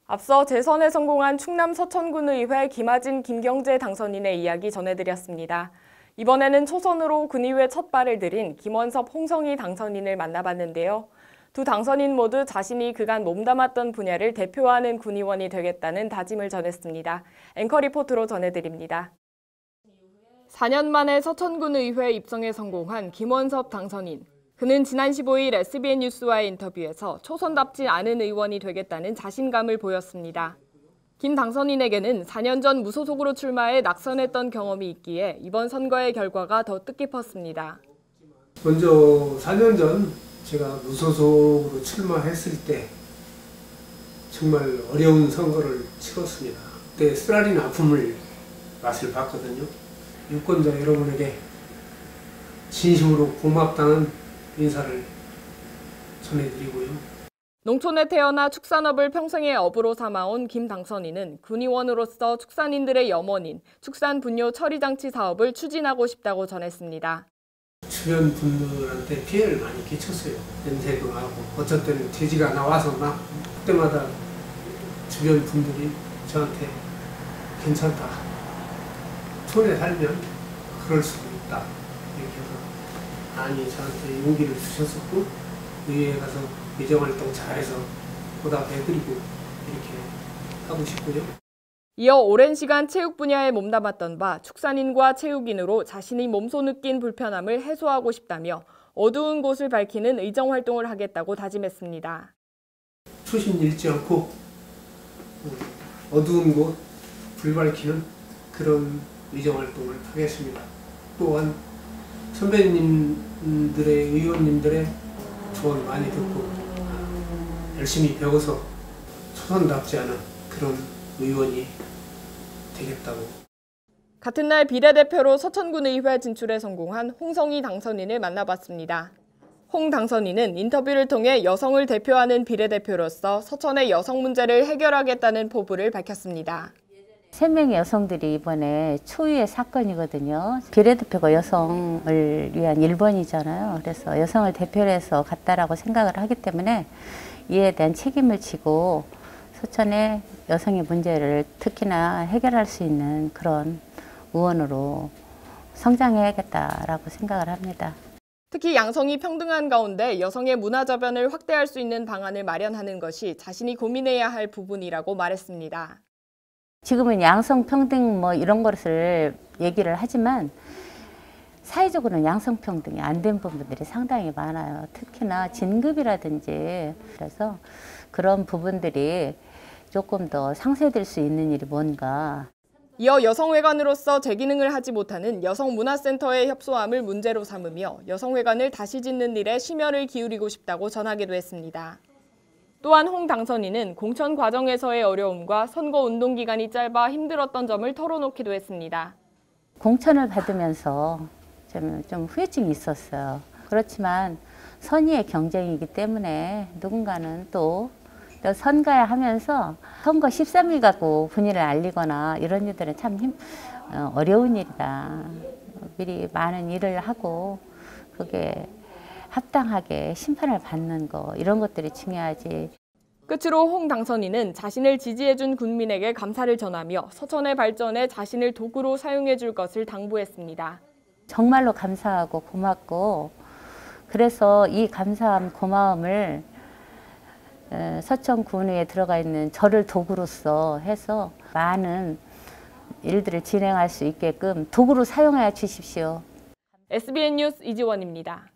앞서 재선에 성공한 충남 서천군의회 김하진, 김경재 당선인의 이야기 전해드렸습니다. 이번에는 초선으로 군의회 첫 발을 들인 김원섭, 홍성희 당선인을 만나봤는데요. 두 당선인 모두 자신이 그간 몸담았던 분야를 대표하는 군의원이 되겠다는 다짐을 전했습니다. 앵커 리포트로 전해드립니다. 4년 만에 서천군의회 입성에 성공한 김원섭 당선인. 그는 지난 15일 SBN 뉴스와의 인터뷰에서 초선답지 않은 의원이 되겠다는 자신감을 보였습니다. 김 당선인에게는 4년 전 무소속으로 출마해 낙선했던 경험이 있기에 이번 선거의 결과가 더 뜻깊었습니다. 먼저 4년 전 제가 무소속으로 출마했을 때 정말 어려운 선거를 치렀습니다. 그때 쓰라린 아픔을 맛을 봤거든요. 유권자 여러분에게 진심으로 고맙다는 인사를 전해드리고요. 농촌에 태어나 축산업을 평생의 업으로 삼아온 김 당선인은 군의원으로서 축산인들의 염원인 축산분뇨 처리장치 사업을 추진하고 싶다고 전했습니다. 주변 분들한테 피해를 많이 끼쳤어요. 냄새도 나고 어쩔 때는 돼지가 나와서 막 그때마다 주변 분들이 저한테 괜찮다. 촌에 살면 그럴 수도 있다. 이렇게 해서 많이 저한테 용기를 주셨었고 의회에 가서 의정활동 잘해서 보답해드리고 이렇게 하고 싶고요. 이어 오랜 시간 체육 분야에 몸담았던 바 축산인과 체육인으로 자신이 몸소 느낀 불편함을 해소하고 싶다며 어두운 곳을 밝히는 의정활동을 하겠다고 다짐했습니다. 초심 잃지 않고 어두운 곳 불 밝히는 그런 의정활동을 하겠습니다. 또한 선배님들의 의원님들의 조언 많이 듣고 열심히 배워서 초선답지 않은 그런 의원이 되겠다고. 같은 날 비례대표로 서천군의회 진출에 성공한 홍성희 당선인을 만나봤습니다. 홍 당선인은 인터뷰를 통해 여성을 대표하는 비례대표로서 서천의 여성 문제를 해결하겠다는 포부를 밝혔습니다. 3명의 여성들이 이번에 초유의 사건이거든요. 비례대표가 여성을 위한 1번이잖아요. 그래서 여성을 대표로 해서 갔다라고 생각을 하기 때문에 이에 대한 책임을 지고 서천의 여성의 문제를 특히나 해결할 수 있는 그런 의원으로 성장해야겠다라고 생각을 합니다. 특히 양성이 평등한 가운데 여성의 문화 저변을 확대할 수 있는 방안을 마련하는 것이 자신이 고민해야 할 부분이라고 말했습니다. 지금은 양성평등 이런 것을 얘기를 하지만 사회적으로는 양성평등이 안 된 부분들이 상당히 많아요. 특히나 진급이라든지 그래서 그런 부분들이 조금 더 상쇄될 수 있는 일이 뭔가. 이어 여성회관으로서 제 기능을 하지 못하는 여성문화센터의 협소함을 문제로 삼으며 여성회관을 다시 짓는 일에 심혈을 기울이고 싶다고 전하기도 했습니다. 또한 홍 당선인은 공천 과정에서의 어려움과 선거 운동 기간이 짧아 힘들었던 점을 털어놓기도 했습니다. 공천을 받으면서 좀 후회증이 있었어요. 그렇지만 선의의 경쟁이기 때문에 누군가는 또 선거야 하면서 선거 13일 갖고 분위를 알리거나 이런 일들은 참 어려운 일이다. 미리 많은 일을 하고 그게 합당하게 심판을 받는 거 이런 것들이 중요하지. 끝으로 홍 당선인은 자신을 지지해준 군민에게 감사를 전하며 서천의 발전에 자신을 도구로 사용해줄 것을 당부했습니다. 정말로 감사하고 고맙고 그래서 이 감사함 고마움을 서천군에 들어가 있는 저를 도구로서 해서 많은 일들을 진행할 수 있게끔 도구로 사용해 주십시오. SBN 뉴스 이지원입니다.